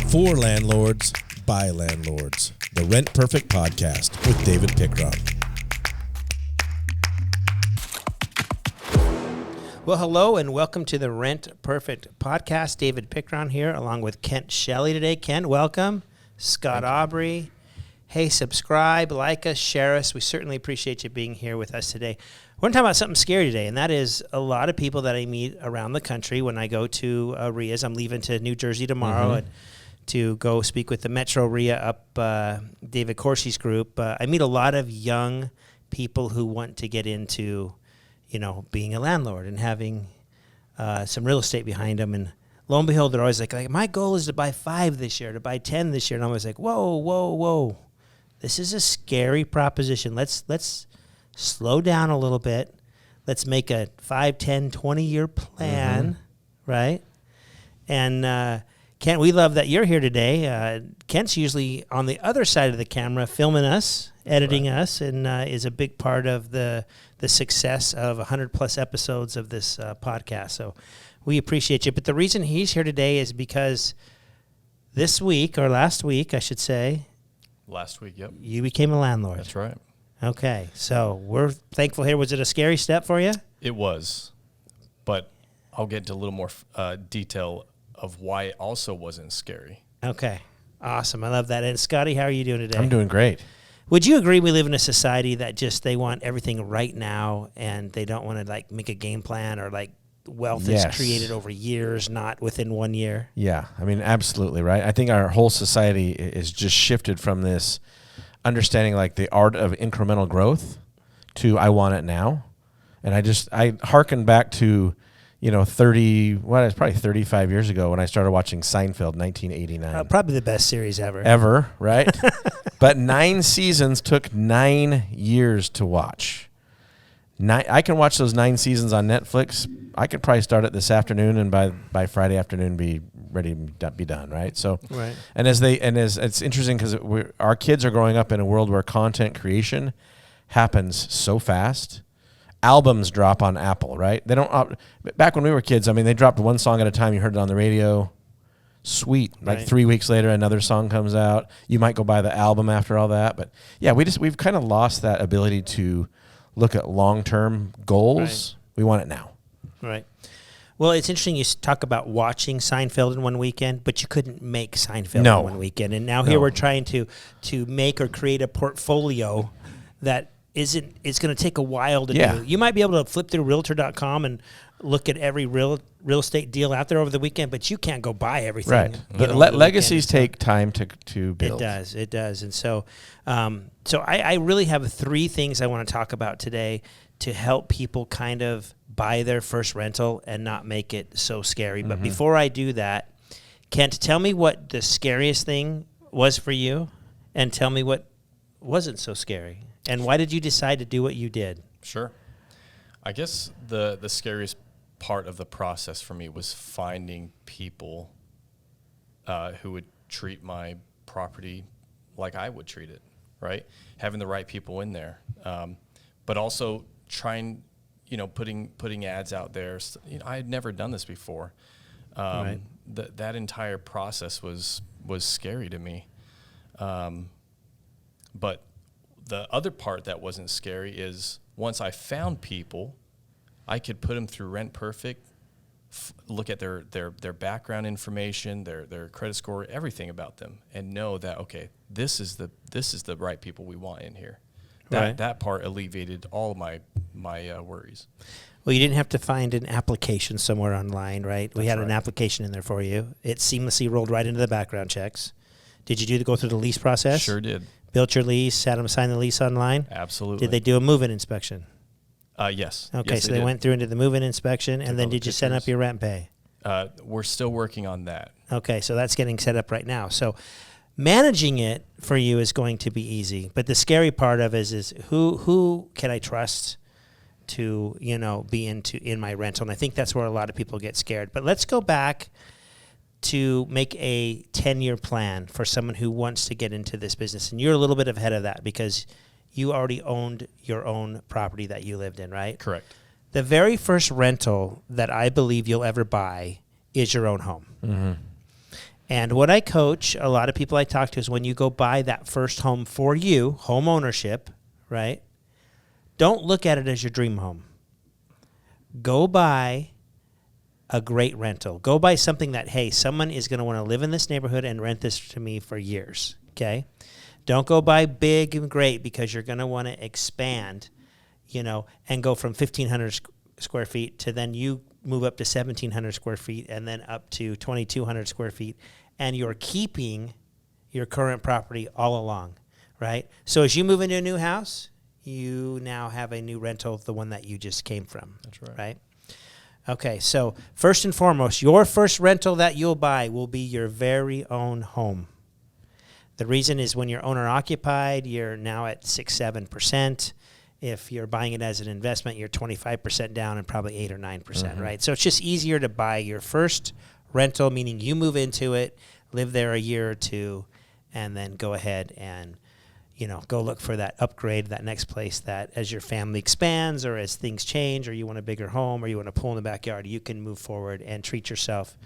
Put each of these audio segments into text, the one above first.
For landlords, by landlords. The Rent Perfect Podcast with David Pickron. Well, hello and welcome to the Rent Perfect Podcast. David Pickron here along with Kent Shelley today. Kent, welcome. Scott Aubrey. Hey, subscribe, like us, share us. We certainly appreciate you being here with us today. We're going to talk about something scary today, and that is a lot of people that I meet around the country when I go to RIAs. I'm leaving to New Jersey tomorrow and to go speak with the Metro RIA up David Corsi's group. I meet a lot of young people who want to get into, being a landlord and having some real estate behind them. And lo and behold, they're always like, my goal is to buy 5 this year, to buy 10 this year. And I'm always like, whoa. This is a scary proposition. Let's slow down a little bit. Let's make a 5, 10, 20-year plan, right? And Kent, we love that you're here today. Kent's usually on the other side of the camera filming us, editing us, and is a big part of the success of 100-plus episodes of this podcast. So we appreciate you. But the reason he's here today is because this week, or last week, I should say. Last week, yep. You became a landlord. That's right. Okay. So we're thankful here. Was it a scary step for you? It was. But I'll get into a little more detail of why it also wasn't scary. Okay. Awesome. I love that. And Scotty, how are you doing today? I'm doing great. Would you agree we live in a society that just they want everything right now and they don't want to make a game plan or wealth is created over years, not within 1 year? Yeah, I mean, absolutely, right? I think our whole society is just shifted from this understanding the art of incremental growth to I want it now. And I hearken back to, it's probably 35 years ago when I started watching Seinfeld, 1989. Probably the best series ever. Ever, right? But 9 seasons took 9 years to watch. I can watch those 9 seasons on Netflix. I could probably start it this afternoon, and by Friday afternoon be ready to be done, right? So, right. And as it's interesting because our kids are growing up in a world where content creation happens so fast. Albums drop on Apple, right? They don't. Back when we were kids, they dropped one song at a time. You heard it on the radio. Sweet. 3 weeks later, another song comes out. You might go buy the album after all that. But yeah, we've kind of lost that ability to look at long-term goals. Right. We want it now. Right. Well, it's interesting you talk about watching Seinfeld in one weekend, but you couldn't make Seinfeld in one weekend. And now here we're trying to make or create a portfolio that isn't. It's going to take a while to do. You might be able to flip through Realtor.com and look at every real estate deal out there over the weekend, but you can't go buy everything. Right. But legacies take time to build. It does. And so I really have 3 things I want to talk about today to help people kind of buy their first rental and not make it so scary. But before I do that, Kent, tell me what the scariest thing was for you and tell me what wasn't so scary. And why did you decide to do what you did? Sure. I guess the scariest part of the process for me was finding people who would treat my property like I would treat it, right? Having the right people in there. But also trying, putting ads out there. I had never done this before. Right. That entire process was scary to me. But the other part that wasn't scary is once I found people, I could put them through Rent Perfect, look at their background information, their credit score, everything about them, and know that this is the right people we want in here. That part alleviated all of my worries. Well, you didn't have to find an application somewhere online, right? We had an application in there for you. It seamlessly rolled right into the background checks. Did you go through the lease process? Sure did. Built your lease, had them sign the lease online? Absolutely. Did they do a move-in inspection? Yes. Okay, yes, so they went through into the move-in inspection, and then did you set up your rent pay? We're still working on that. Okay, so that's getting set up right now. So managing it for you is going to be easy, but the scary part of it is who can I trust to be in my rental? And I think that's where a lot of people get scared. But let's go back to make a 10-year plan for someone who wants to get into this business. And you're a little bit ahead of that because you already owned your own property that you lived in, right? Correct. The very first rental that I believe you'll ever buy is your own home. Mm-hmm. And what I coach a lot of people I talk to is when you go buy that first home for you, home ownership, right? Don't look at it as your dream home. Go buy a great rental. Go buy something that, hey, someone is going to want to live in this neighborhood and rent this to me for years, okay? Don't go buy big and great because you're going to want to expand, and go from 1,500 square feet to then you move up to 1,700 square feet and then up to 2,200 square feet, and you're keeping your current property all along, right? So as you move into a new house, you now have a new rental, the one that you just came from. That's right. Right? Okay, so first and foremost, your first rental that you'll buy will be your very own home. The reason is when you're owner-occupied, you're now at 6-7%. If you're buying it as an investment, you're 25% down and probably 8 or 9%, right? So it's just easier to buy your first rental, meaning you move into it, live there a year or two, and then go ahead and go look for that upgrade, that next place that as your family expands or as things change or you want a bigger home or you want a pool in the backyard, you can move forward and treat yourself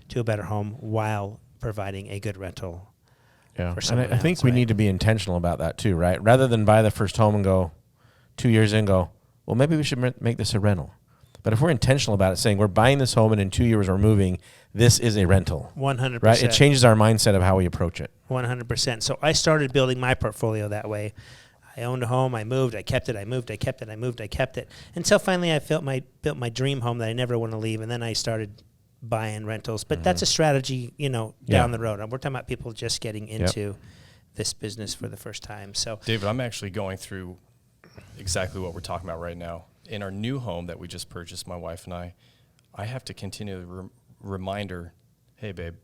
to a better home while providing a good rental. Yeah, for and someone I think else, we right? need to be intentional about that too, right? Rather than buy the first home and go 2 years in and go, well, maybe we should make this a rental. But if we're intentional about it, saying we're buying this home and in 2 years we're moving, this is a rental. 100%. Right? It changes our mindset of how we approach it. 100%. So I started building my portfolio that way. I owned a home, I moved, I kept it, I moved, I kept it, I moved, I kept it. Until finally I built my dream home that I never want to leave, and then I started buying rentals. But that's a strategy, down the road. We're talking about people just getting into this business for the first time. So David, I'm actually going through exactly what we're talking about right now. In our new home that we just purchased, my wife and I have to continue remind her, hey, babe,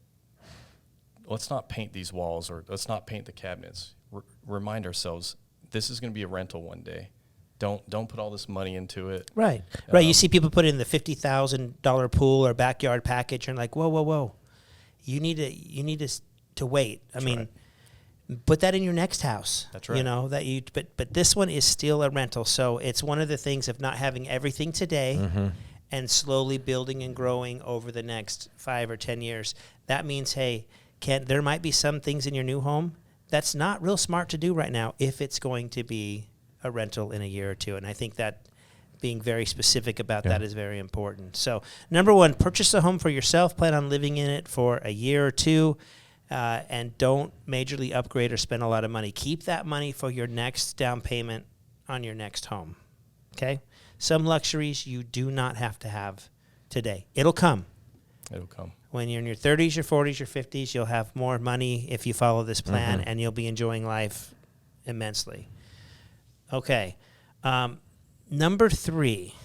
let's not paint these walls or let's not paint the cabinets. Remind ourselves, this is going to be a rental one day. Don't put all this money into it. Right. You see people put in the $50,000 pool or backyard package and like, whoa. You need to wait. I mean, put that in your next house. That's right. But this one is still a rental. So it's one of the things of not having everything today and slowly building and growing over the next 5 or 10 years. That means, hey, there might be some things in your new home that's not real smart to do right now if it's going to be a rental in a year or two. And I think that being very specific about that is very important. So number one, purchase a home for yourself. Plan on living in it for a year or two. And don't majorly upgrade or spend a lot of money. Keep that money for your next down payment on your next home, okay? Some luxuries you do not have to have today. It'll come. When you're in your 30s, your 40s, your 50s, you'll have more money if you follow this plan, and you'll be enjoying life immensely. Okay. Number 3,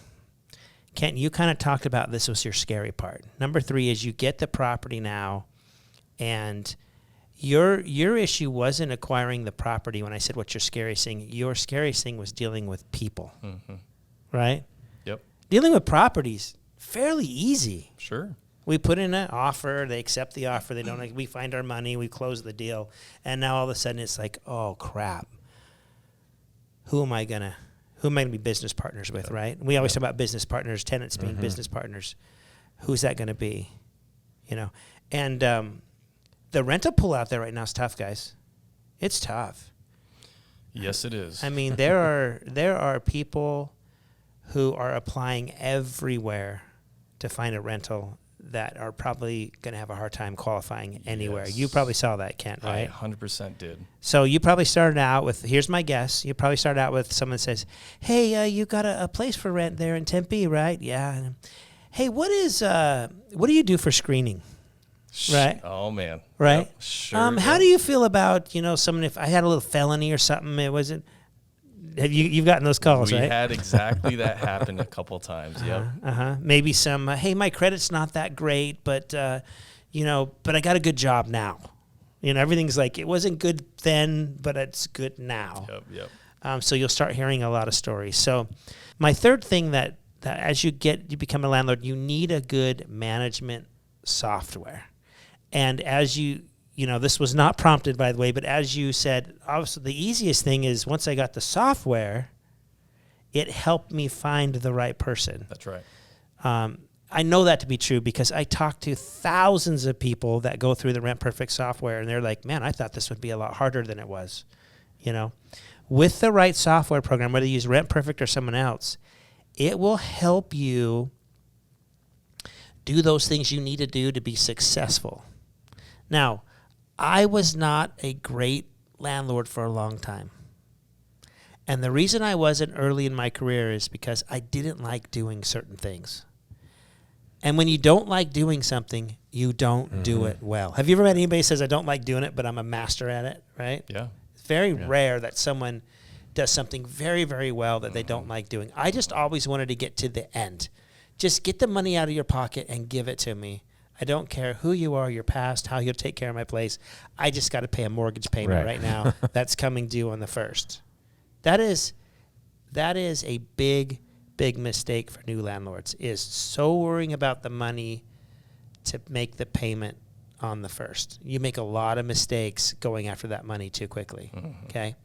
Kent, you kind of talked about this was your scary part. Number 3 is you get the property now, and your issue wasn't acquiring the property. When I said what's your scariest thing, your scariest thing was dealing with people, right? Yep. Dealing with properties, fairly easy. Sure. We put in an offer, they accept the offer, we find our money, we close the deal, and now all of a sudden it's like, oh crap, who am I gonna be business partners with, right? We always talk about business partners, tenants being business partners. Who's that gonna be? And the rental pool out there right now is tough, guys. It's tough. Yes, it is. I mean, there are people who are applying everywhere to find a rental that are probably going to have a hard time qualifying anywhere. Yes. You probably saw that, Kent, right? I 100% did. So you probably started out with, here's my guess, you probably started out with someone says, hey, you got a place for rent there in Tempe, right? Yeah. Hey, what do you do for screening? Right. Oh man. Right. Yep. Sure. How do you feel about someone, if I had a little felony or something, it wasn't? You've gotten those calls, we right? We had exactly that happen a couple times. Yep. Maybe some. Hey, my credit's not that great, but but I got a good job now. Everything's like it wasn't good then, but it's good now. Yep. So you'll start hearing a lot of stories. So my third thing that as you become a landlord, you need a good management software. And as this was not prompted, by the way, but as you said, obviously the easiest thing is once I got the software, it helped me find the right person. That's right. I know that to be true because I talk to thousands of people that go through the Rent Perfect software, and they're like, man, I thought this would be a lot harder than it was. You know, with the right software program, whether you use Rent Perfect or someone else, it will help you do those things you need to do to be successful. Now, I was not a great landlord for a long time. And the reason I wasn't early in my career is because I didn't like doing certain things. And when you don't like doing something, you don't do it well. Have you ever met anybody who says, I don't like doing it, but I'm a master at it, right? Yeah. It's very rare that someone does something very, very well that they don't like doing. I just always wanted to get to the end. Just get the money out of your pocket and give it to me. I don't care who you are, your past, how you'll take care of my place. I just got to pay a mortgage payment right now that's coming due on the 1st. That is a big mistake for new landlords, is so worrying about the money to make the payment on the 1st. You make a lot of mistakes going after that money too quickly, okay?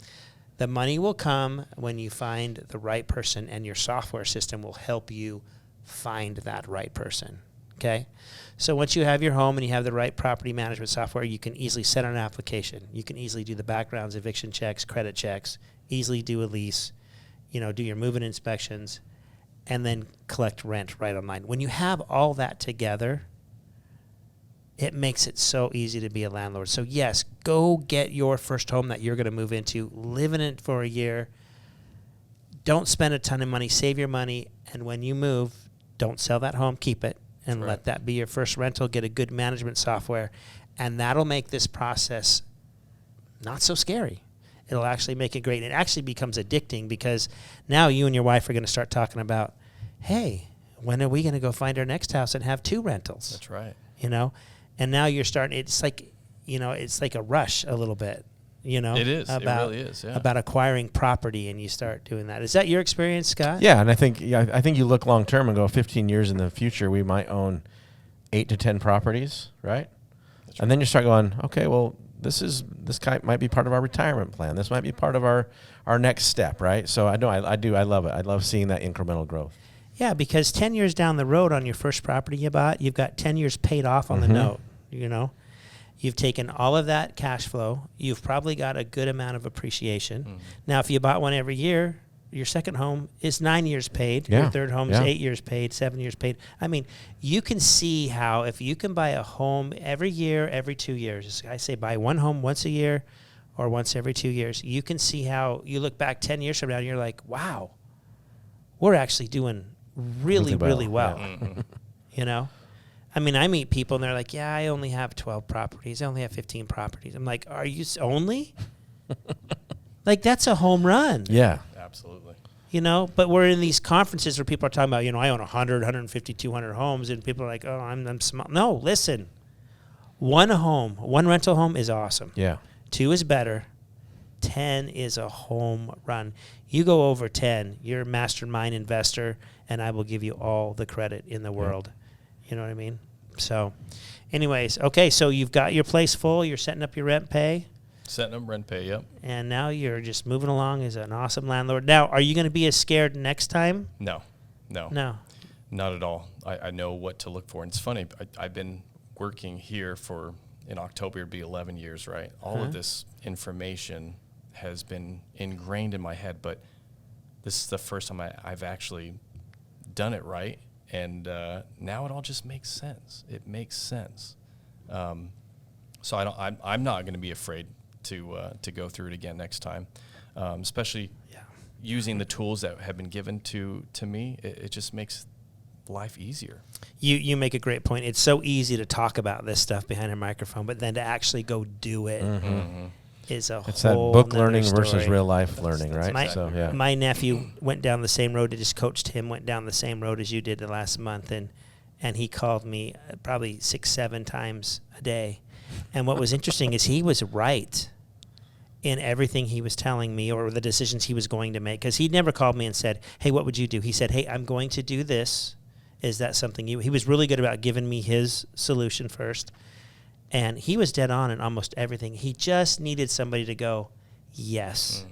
The money will come when you find the right person, and your software system will help you find that right person, okay? So once you have your home and you have the right property management software, you can easily set an application. You can easily do the backgrounds, eviction checks, credit checks, easily do a lease, do your move-in inspections, and then collect rent right online. When you have all that together, it makes it so easy to be a landlord. So yes, go get your first home that you're going to move into, live in it for a year. Don't spend a ton of money, save your money, and when you move, don't sell that home, keep it, and let that be your first rental. Get a good management software, and that'll make this process not so scary. It'll actually make it great. It actually becomes addicting because now you and your wife are going to start talking about, hey, when are we going to go find our next house and have 2 rentals? That's right. And now you're starting, it's like a rush a little bit, It is. It really is, yeah. About acquiring property, and you start doing that. Is that your experience, Scott? Yeah, and I think you look long term and go 15 years in the future, we might own 8 to 10 properties, right? That's right. And then you start going, okay, well, this might be part of our retirement plan. This might be part of our next step, right? So I love it. I love seeing that incremental growth. Yeah, because 10 years down the road on your first property you bought, you've got 10 years paid off on the note, You've taken all of that cash flow. You've probably got a good amount of appreciation. Now, if you bought one every year, your second home is 9 years paid. Yeah. Your third home is 8 years paid, 7 years paid. I mean, you can see how if you can buy a home every year, every 2 years, I say buy one home once a year or once every 2 years, you can see how you look back 10 years from now and you're like, wow, we're actually doing really well. Yeah. I mean, I meet people and they're like, yeah, I only have 12 properties. I only have 15 properties. I'm like, are you only? Like, that's a home run. Yeah. Absolutely. But we're in these conferences where people are talking about, I own 100, 150, 200 homes, and people are like, oh, I'm small. No, listen. One rental home is awesome. Yeah. 2 is better. 10 is a home run. You go over 10, you're a mastermind investor, and I will give you all the credit in the world. You know what I mean? So, anyways, okay, so you've got your place full. You're setting up your rent pay. Setting up rent pay, yep. And now you're just moving along as an awesome landlord. Now, are you going to be as scared next time? No. Not at all. I know what to look for. And it's funny, I've been working here in October, it'd be 11 years, right? All of this information has been ingrained in my head, but this is the first time I've actually done it right. And now it all just makes sense. It makes sense. So I'm not going to be afraid to go through it again next time, especially using the tools that have been given to me. It just makes life easier. You make a great point. It's so easy to talk about this stuff behind a microphone, but then to actually go do it is a it's whole that book learning story. versus real life learning, right? My nephew went down the same road. I just coached him, went down the same road as you did the last month, and he called me probably 6-7 times a day. And what was interesting is he was right in everything he was telling me or the decisions he was going to make, because he never called me and said, hey, what would you do? He said, hey, I'm going to do this. Is that something he was really good about giving me his solution first. And he was dead on in almost everything. He just needed somebody to go, yes,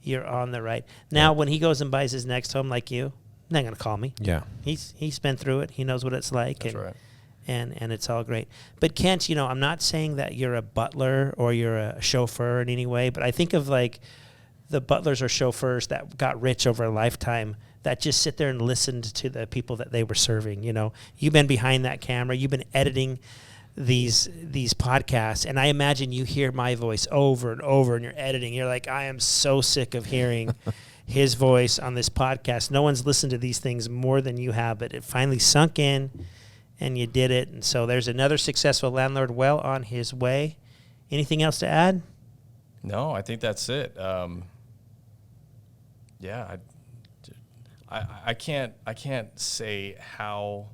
you're on the right. Now, when he goes and buys his next home like you, not going to call me. Yeah. He's been through it. He knows what it's like. That's right. And it's all great. But Kent, I'm not saying that you're a butler or you're a chauffeur in any way, but I think of like the butlers or chauffeurs that got rich over a lifetime that just sit there and listened to the people that they were serving. You've been behind that camera. You've been editing these podcasts, and I imagine you hear my voice over and over, and you're editing. You're like, I am so sick of hearing his voice on this podcast. No one's listened to these things more than you have, but it finally sunk in, and you did it. And so there's another successful landlord well on his way. Anything else to add? No, I think that's it. I can't say how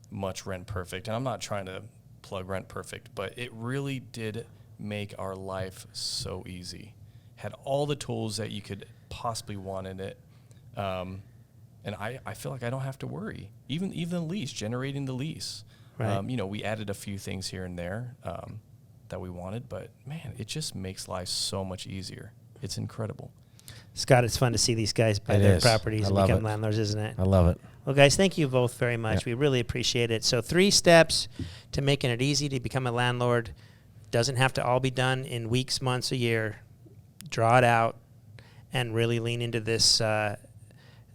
much Rent Perfect, and I'm not trying to plug Rent Perfect, but it really did make our life so easy. Had all the tools that you could possibly want in it, and I feel like I don't have to worry. Even the lease, generating the lease. Right. We added a few things here and there that we wanted, but man, it just makes life so much easier. It's incredible. Scott, it's fun to see these guys buy their properties and become landlords, isn't it? I love it. Well, guys, thank you both very much. Yeah. We really appreciate it. So 3 steps to making it easy to become a landlord. Doesn't have to all be done in weeks, months, a year. Draw it out and really lean into this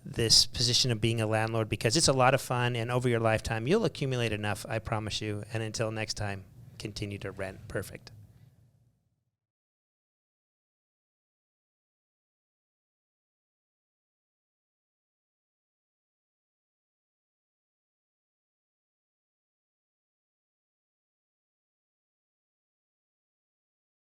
this position of being a landlord, because it's a lot of fun, and over your lifetime, you'll accumulate enough, I promise you. And until next time, continue to rent perfect.